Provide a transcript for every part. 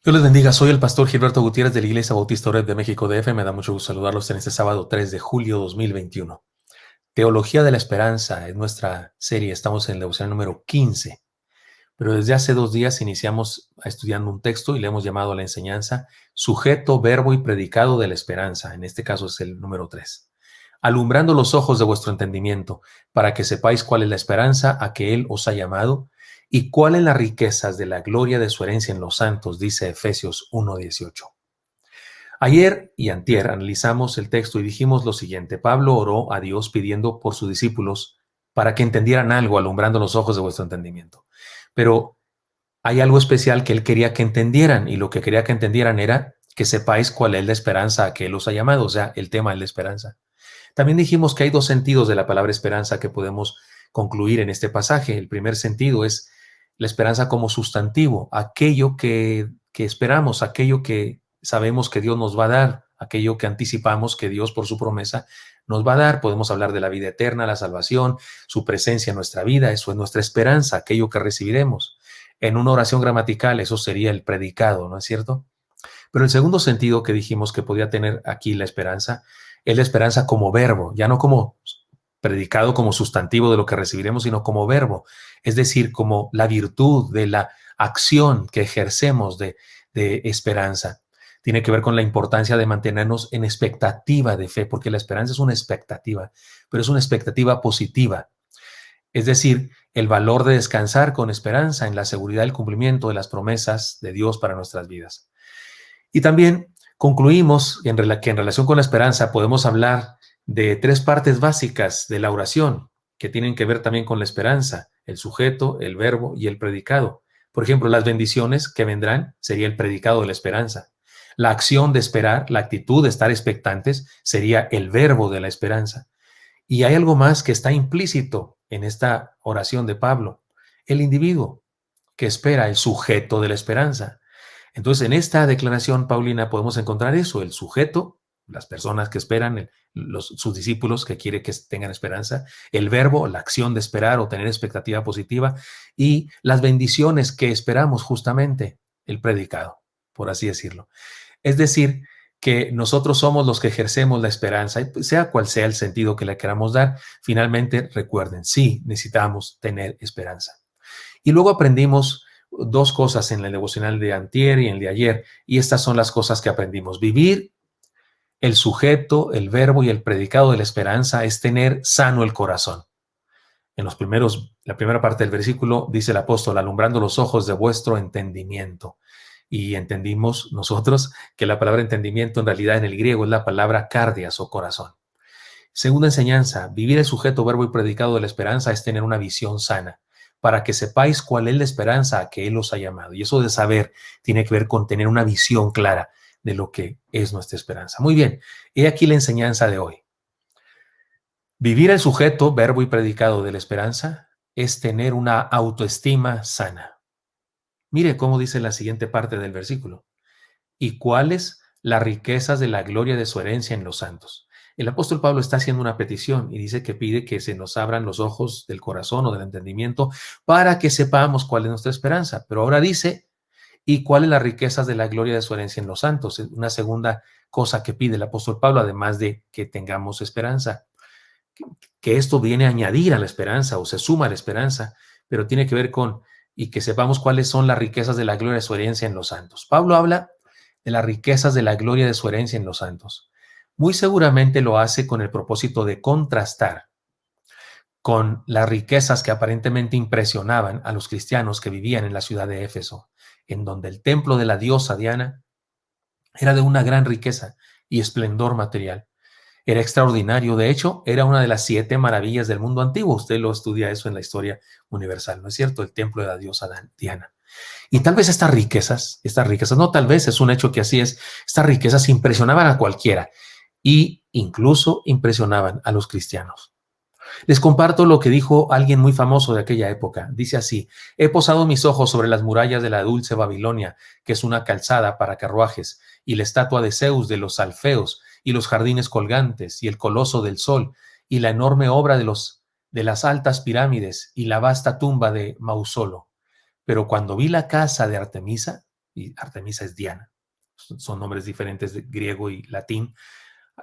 Dios les bendiga, soy el pastor Gilberto Gutiérrez de la Iglesia Bautista Oreb de México DF. Me da mucho gusto saludarlos en este sábado 3 de julio 2021. Teología de la Esperanza es nuestra serie, estamos en el devocional número 15, pero desde hace 2 días iniciamos estudiando un texto y le hemos llamado a la enseñanza Sujeto, Verbo y Predicado de la Esperanza. En este caso es el número 3. Alumbrando los ojos de vuestro entendimiento, para que sepáis cuál es la esperanza a que Él os ha llamado y cuáles las riquezas de la gloria de su herencia en los santos, dice Efesios 1:18. Ayer y antier analizamos el texto y dijimos lo siguiente: Pablo oró a Dios pidiendo por sus discípulos para que entendieran algo, alumbrando los ojos de vuestro entendimiento. Pero hay algo especial que él quería que entendieran, y lo que quería que entendieran era que sepáis cuál es la esperanza a que Él os ha llamado, o sea, el tema es la esperanza. También dijimos que hay 2 sentidos de la palabra esperanza que podemos concluir en este pasaje. El primer sentido es la esperanza como sustantivo, aquello que esperamos, aquello que sabemos que Dios nos va a dar, aquello que anticipamos que Dios por su promesa nos va a dar. Podemos hablar de la vida eterna, la salvación, su presencia en nuestra vida, eso es nuestra esperanza, aquello que recibiremos. En una oración gramatical eso sería el predicado, ¿no es cierto? Pero el segundo sentido que dijimos que podía tener aquí la esperanza es la esperanza como verbo, ya no como predicado como sustantivo de lo que recibiremos, sino como verbo, es decir, como la virtud de la acción que ejercemos de esperanza. Tiene que ver con la importancia de mantenernos en expectativa de fe, porque la esperanza es una expectativa, pero es una expectativa positiva. Es decir, el valor de descansar con esperanza en la seguridad del cumplimiento de las promesas de Dios para nuestras vidas. Y también concluimos que en relación con la esperanza podemos hablar de 3 partes básicas de la oración que tienen que ver también con la esperanza: el sujeto, el verbo y el predicado. Por ejemplo, las bendiciones que vendrán sería el predicado de la esperanza. La acción de esperar, la actitud de estar expectantes, sería el verbo de la esperanza. Y hay algo más que está implícito en esta oración de Pablo: el individuo que espera, el sujeto de la esperanza. Entonces, en esta declaración paulina podemos encontrar eso: el sujeto, las personas que esperan, sus discípulos que quiere que tengan esperanza; el verbo, la acción de esperar o tener expectativa positiva; y las bendiciones que esperamos, justamente el predicado, por así decirlo. Es decir, que nosotros somos los que ejercemos la esperanza, y sea cual sea el sentido que le queramos dar. Finalmente, recuerden, sí, necesitamos tener esperanza. Y luego aprendimos 2 cosas en el devocional de antier y en el de ayer, y estas son las cosas que aprendimos. Vivir el sujeto, el verbo y el predicado de la esperanza es tener sano el corazón. En la primera parte del versículo dice el apóstol: alumbrando los ojos de vuestro entendimiento. Y entendimos nosotros que la palabra entendimiento en realidad en el griego es la palabra cardias o corazón. Segunda enseñanza: vivir el sujeto, verbo y predicado de la esperanza es tener una visión sana, para que sepáis cuál es la esperanza a que Él os ha llamado. Y eso de saber tiene que ver con tener una visión clara de lo que es nuestra esperanza. Muy bien, he aquí la enseñanza de hoy. Vivir el sujeto, verbo y predicado de la esperanza es tener una autoestima sana. Mire cómo dice la siguiente parte del versículo: y cuáles las riquezas de la gloria de su herencia en los santos. El apóstol Pablo está haciendo una petición y dice que pide que se nos abran los ojos del corazón o del entendimiento para que sepamos cuál es nuestra esperanza. Pero ahora dice: y cuáles las riquezas de la gloria de su herencia en los santos. Es una segunda cosa que pide el apóstol Pablo, además de que tengamos esperanza. Que esto viene a añadir a la esperanza o se suma a la esperanza, pero tiene que ver con y que sepamos cuáles son las riquezas de la gloria de su herencia en los santos. Pablo habla de las riquezas de la gloria de su herencia en los santos. Muy seguramente lo hace con el propósito de contrastar con las riquezas que aparentemente impresionaban a los cristianos que vivían en la ciudad de Éfeso, en donde el templo de la diosa Diana era de una gran riqueza y esplendor material. Era extraordinario. De hecho, era una de las 7 maravillas del mundo antiguo. Usted lo estudia eso en la historia universal, ¿no es cierto? El templo de la diosa Diana. Y tal vez estas riquezas, no tal vez, es un hecho que así es, estas riquezas impresionaban a cualquiera y incluso impresionaban a los cristianos. Les comparto lo que dijo alguien muy famoso de aquella época. Dice así: he posado mis ojos sobre las murallas de la dulce Babilonia, que es una calzada para carruajes, y la estatua de Zeus de los Alfeos, y los jardines colgantes, y el coloso del sol, y la enorme obra de las altas pirámides y la vasta tumba de Mausolo. Pero cuando vi la casa de Artemisa, y Artemisa es Diana, son nombres diferentes de griego y latín,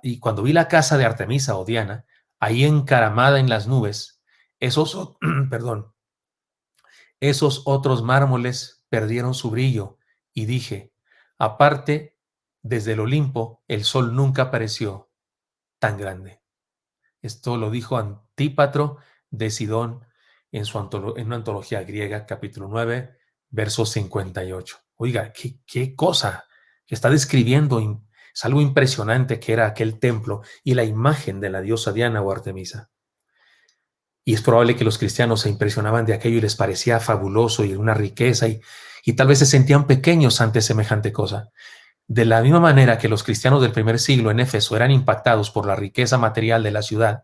y cuando vi la casa de Artemisa o Diana, ahí encaramada en las nubes, perdón, esos otros mármoles perdieron su brillo, y dije, aparte, desde el Olimpo, el sol nunca pareció tan grande. Esto lo dijo Antípatro de Sidón en una antología griega, capítulo 9, verso 58. Oiga, qué cosa que está describiendo. Es algo impresionante que era aquel templo y la imagen de la diosa Diana o Artemisa. Y es probable que los cristianos se impresionaban de aquello y les parecía fabuloso y una riqueza y tal vez se sentían pequeños ante semejante cosa. De la misma manera que los cristianos del primer siglo en Éfeso eran impactados por la riqueza material de la ciudad,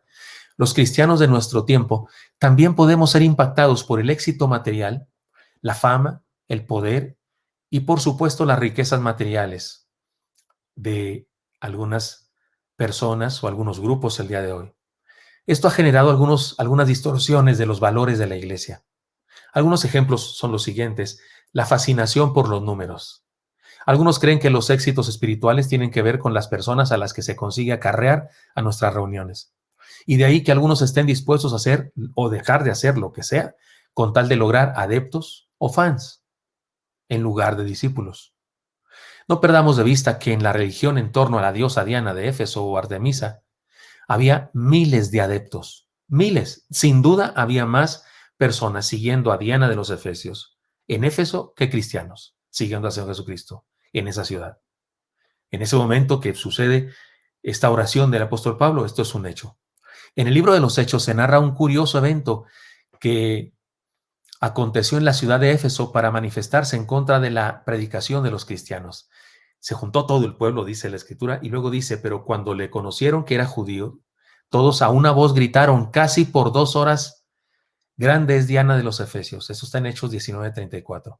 los cristianos de nuestro tiempo también podemos ser impactados por el éxito material, la fama, el poder y por supuesto las riquezas materiales de algunas personas o algunos grupos el día de hoy. Esto ha generado algunas distorsiones de los valores de la iglesia. Algunos ejemplos son los siguientes: la fascinación por los números. Algunos creen que los éxitos espirituales tienen que ver con las personas a las que se consigue acarrear a nuestras reuniones. Y de ahí que algunos estén dispuestos a hacer o dejar de hacer lo que sea, con tal de lograr adeptos o fans, en lugar de discípulos. No perdamos de vista que en la religión en torno a la diosa Diana de Éfeso o Artemisa, había miles de adeptos, miles. Sin duda había más personas siguiendo a Diana de los Efesios en Éfeso que cristianos siguiendo a Señor Jesucristo en esa ciudad. En ese momento que sucede esta oración del apóstol Pablo, esto es un hecho. En el libro de los Hechos se narra un curioso evento que aconteció en la ciudad de Éfeso para manifestarse en contra de la predicación de los cristianos. Se juntó todo el pueblo, dice la escritura, y luego dice, pero cuando le conocieron que era judío, todos a una voz gritaron casi por 2 horas, grande es Diana de los Efesios. Eso está en Hechos 19:34.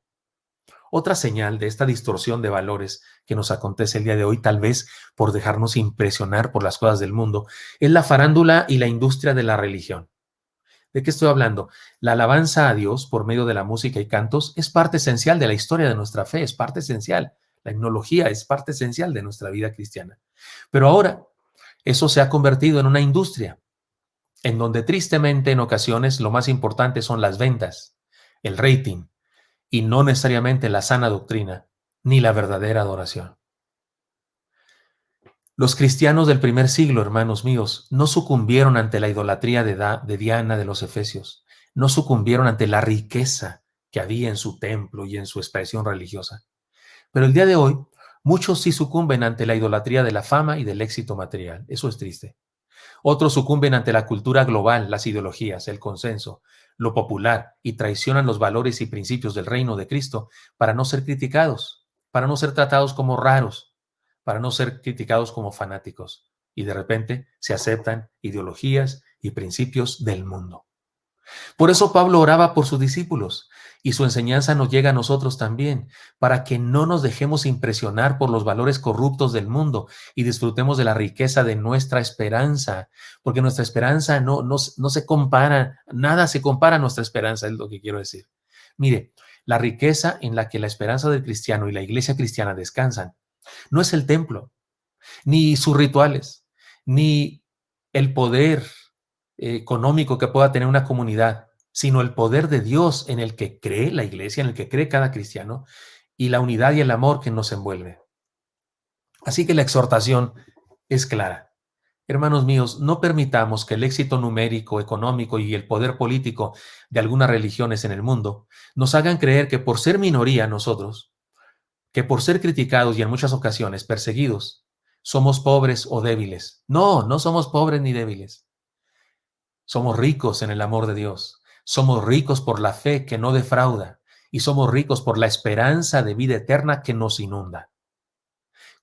Otra señal de esta distorsión de valores que nos acontece el día de hoy, tal vez por dejarnos impresionar por las cosas del mundo, es la farándula y la industria de la religión. ¿De qué estoy hablando? La alabanza a Dios por medio de la música y cantos es parte esencial de la historia de nuestra fe, es parte esencial. La etnología es parte esencial de nuestra vida cristiana. Pero ahora eso se ha convertido en una industria en donde tristemente en ocasiones lo más importante son las ventas, el rating y no necesariamente la sana doctrina ni la verdadera adoración. Los cristianos del primer siglo, hermanos míos, no sucumbieron ante la idolatría de Diana de los Efesios, no sucumbieron ante la riqueza que había en su templo y en su expresión religiosa. Pero el día de hoy, muchos sí sucumben ante la idolatría de la fama y del éxito material. Eso es triste. Otros sucumben ante la cultura global, las ideologías, el consenso, lo popular y traicionan los valores y principios del reino de Cristo para no ser criticados, para no ser tratados como raros, para no ser criticados como fanáticos. Y de repente se aceptan ideologías y principios del mundo. Por eso Pablo oraba por sus discípulos y su enseñanza nos llega a nosotros también, para que no nos dejemos impresionar por los valores corruptos del mundo y disfrutemos de la riqueza de nuestra esperanza, porque nuestra esperanza no se compara, nada se compara a nuestra esperanza, es lo que quiero decir. Mire, la riqueza en la que la esperanza del cristiano y la iglesia cristiana descansan no es el templo, ni sus rituales, ni el poder económico que pueda tener una comunidad, sino el poder de Dios en el que cree la iglesia, en el que cree cada cristiano, y la unidad y el amor que nos envuelve. Así que la exhortación es clara. Hermanos míos, no permitamos que el éxito numérico, económico y el poder político de algunas religiones en el mundo nos hagan creer que por ser minoría nosotros, que por ser criticados y en muchas ocasiones perseguidos, somos pobres o débiles. No, no somos pobres ni débiles. Somos ricos en el amor de Dios. Somos ricos por la fe que no defrauda. Y somos ricos por la esperanza de vida eterna que nos inunda.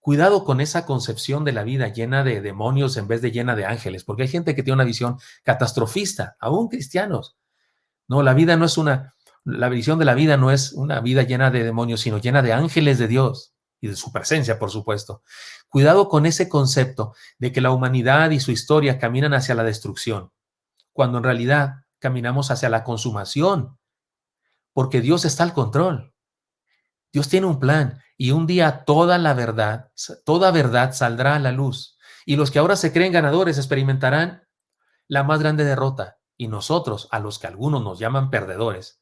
Cuidado con esa concepción de la vida llena de demonios en vez de llena de ángeles, porque hay gente que tiene una visión catastrofista, aún cristianos. No, la vida no es la visión de la vida no es una vida llena de demonios, sino llena de ángeles de Dios y de su presencia, por supuesto. Cuidado con ese concepto de que la humanidad y su historia caminan hacia la destrucción, cuando en realidad caminamos hacia la consumación, porque Dios está al control. Dios tiene un plan y un día toda verdad saldrá a la luz y los que ahora se creen ganadores experimentarán la más grande derrota y nosotros, a los que algunos nos llaman perdedores,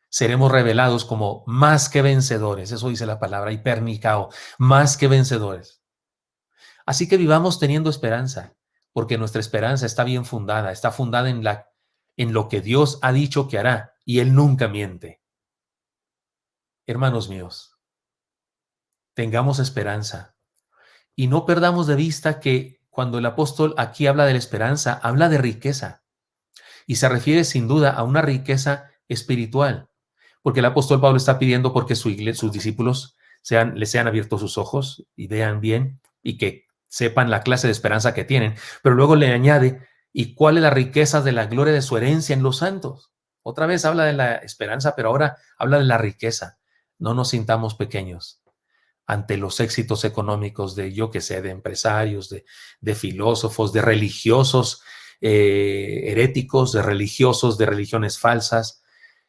seremos revelados como más que vencedores. Eso dice la palabra hipernicao, más que vencedores. Así que vivamos teniendo esperanza, porque nuestra esperanza está bien fundada, está fundada en lo que Dios ha dicho que hará y Él nunca miente. Hermanos míos, tengamos esperanza y no perdamos de vista que cuando el apóstol aquí habla de la esperanza, habla de riqueza y se refiere sin duda a una riqueza espiritual, porque el apóstol Pablo está pidiendo porque sus discípulos les sean abiertos sus ojos y vean bien y que sepan la clase de esperanza que tienen, pero luego le añade, ¿y cuál es la riqueza de la gloria de su herencia en los santos? Otra vez habla de la esperanza, pero ahora habla de la riqueza. No nos sintamos pequeños ante los éxitos económicos de, yo que sé, de empresarios, de filósofos, de religiosos heréticos, de religiosos de religiones falsas,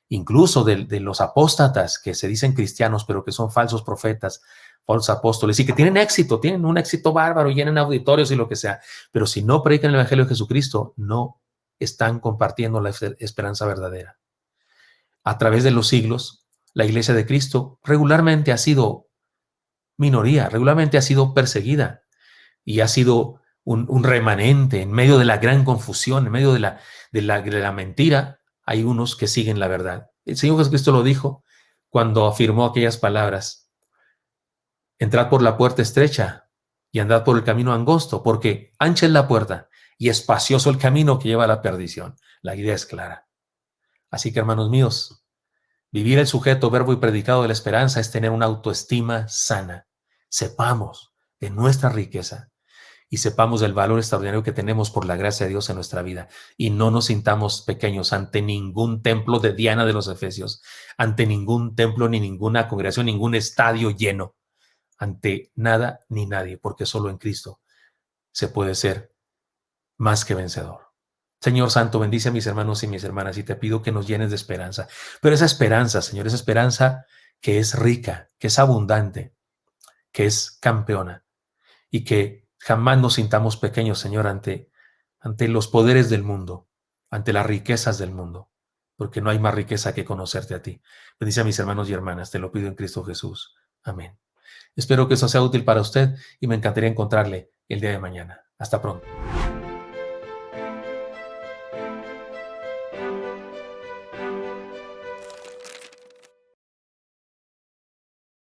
incluso de los apóstatas que se dicen cristianos, pero que son falsos profetas, falsos apóstoles, y que tienen éxito, tienen un éxito bárbaro, llenan auditorios y lo que sea, pero si no predican el Evangelio de Jesucristo, no están compartiendo la esperanza verdadera. A través de los siglos, la Iglesia de Cristo regularmente ha sido minoría, regularmente ha sido perseguida y ha sido un remanente en medio de la gran confusión, en medio de la mentira. Hay unos que siguen la verdad. El Señor Jesucristo lo dijo cuando afirmó aquellas palabras: entrad por la puerta estrecha y andad por el camino angosto, porque ancha es la puerta y espacioso el camino que lleva a la perdición. La idea es clara. Así que, hermanos míos, vivir el sujeto, verbo y predicado de la esperanza es tener una autoestima sana. Sepamos de nuestra riqueza y sepamos del valor extraordinario que tenemos por la gracia de Dios en nuestra vida y no nos sintamos pequeños ante ningún templo de Diana de los Efesios, ante ningún templo ni ninguna congregación, ningún estadio lleno, ante nada ni nadie, porque solo en Cristo se puede ser más que vencedor. Señor Santo, bendice a mis hermanos y mis hermanas y te pido que nos llenes de esperanza. Pero esa esperanza, Señor, esa esperanza que es rica, que es abundante, que es campeona y que jamás nos sintamos pequeños, Señor, ante los poderes del mundo, ante las riquezas del mundo, porque no hay más riqueza que conocerte a ti. Bendice a mis hermanos y hermanas, te lo pido en Cristo Jesús. Amén. Espero que eso sea útil para usted y me encantaría encontrarle el día de mañana. Hasta pronto.